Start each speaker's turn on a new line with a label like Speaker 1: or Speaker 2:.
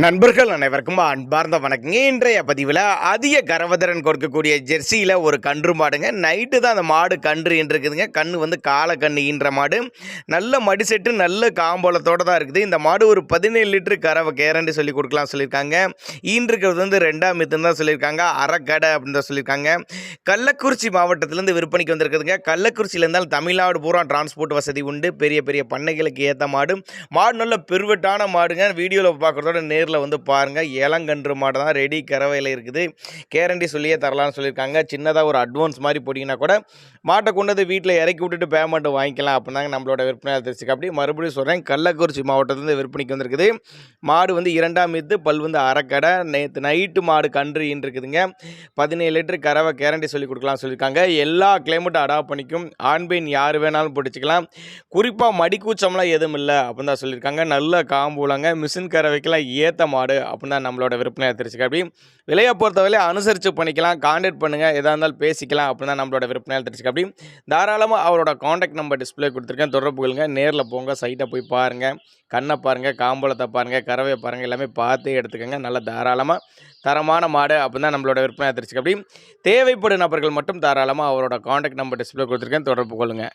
Speaker 1: நண்பர்கள் அனைவருக்கும் அன்பார்ந்த வணக்கங்க. இன்றைய பதிவில் அதிக கரவதரன் கொடுக்கக்கூடிய ஜெர்சியில் ஒரு கன்று மாடுங்க. நைட்டு தான் அந்த மாடு கன்று இருக்குதுங்க. கன்று வந்து காலை கன்று ஈன்ற மாடு. நல்ல மடிசெட்டு நல்ல காம்போலத்தோடு தான் இருக்குது. இந்த மாடு ஒரு 17 லிட்டரு கறவை கேரண்டி சொல்லி கொடுக்கலாம் சொல்லியிருக்காங்க. ஈன்றுக்கிறது வந்து 2ஆம் மித்துன்னு தான் சொல்லியிருக்காங்க. அரைக்கடை அப்படின்னு தான் சொல்லியிருக்காங்க. கள்ளக்குறிச்சி மாவட்டத்திலேருந்து விற்பனைக்கு வந்திருக்குதுங்க. கள்ளக்குறிச்சியில் இருந்தாலும் தமிழ்நாடு பூரா டிரான்ஸ்போர்ட் வசதி உண்டு. பெரிய பெரிய பண்ணைகளுக்கு ஏற்ற மாடு. மாடு நல்ல பெருவெட்டான மாடுங்க. வீடியோவில் பார்க்குறதோட நேரில் வந்து பாருங்கள். இளங்கன்று மாடு தான் ரெடி கறவையில் இருக்குது. கேரண்டி சொல்லியே தரலாம்னு சொல்லியிருக்காங்க. சின்னதாக ஒரு அட்வான்ஸ் மாதிரி போட்டிங்கன்னா கூட மாட்டை கொண்டு வந்து வீட்டில் இறக்கி விட்டுட்டு பேமெண்ட் வாங்கிக்கலாம் அப்படின்னாங்க நம்மளோட விற்பனையாளர் தெரிஞ்சுக்க. அப்படி மறுபடியும் சொல்கிறேன், கள்ளக்குறிச்சி மாவட்டத்திலேருந்து விற்பனைக்கு வந்திருக்குது. மாடு வந்து 2ஆம் மித்து, பல் வந்து அரைக்கடை. நேற்று நைட்டு மாடு கன்று இருக்குதுங்க. 17 லிட்டரு கறவை கேரண்டி சொல்லி கொடுக்கலாம் சொல்லியிருக்காங்க. எல்லா கிளைமேட்டும் அடாப்ட் பண்ணிக்கும். ஆண் பெண் யார் வேணாலும் பிடிச்சிக்கலாம். குறிப்பாக மடிக்கூச்சம்லாம் எதுவும் இல்லை அப்படின்னு தான் சொல்லியிருக்காங்க. நல்ல காம்புலங்க. மிஷின் கறவைக்கெல்லாம் ஏற்ற மாடு அப்படின்னு தான் நம்மளோட விற்பனையை தெரிஞ்சுக்க. அப்படி விலையை பொறுத்தவரை அனுசரித்து பண்ணிக்கலாம். கான்டாக்ட் பண்ணுங்கள், எதாக இருந்தாலும் பேசிக்கலாம் அப்படின்னு தான் நம்மளோட விற்பனையை தெரிஞ்சுக்க. அப்படி தாராளமாக அவரோட கான்டாக்ட் நம்பர் டிஸ்பிளே கொடுத்துருக்கேன், தொடர்பு கொள்ளுங்க. நேரில் போங்க, சைட்டை போய் பாருங்கள், கண்ணை பாருங்கள், காம்பளத்தை பாருங்கள், கறவையை பாருங்கள், எல்லாமே பார்த்து எடுத்துக்கோங்க. நல்ல தாராளமாக தரமான மாடு அப்படின்னு தான் நம்மளோட விற்பனையை தெரிஞ்சுக்க. அப்படி தேவைப்படும் நபர்கள் மட்டும் தாராளமாக அவரோட கான்டாக்ட் நம்பர் டிஸ்பிளே கொடுத்துருக்கேன், தொடர்பு கொள்ளுங்கள்.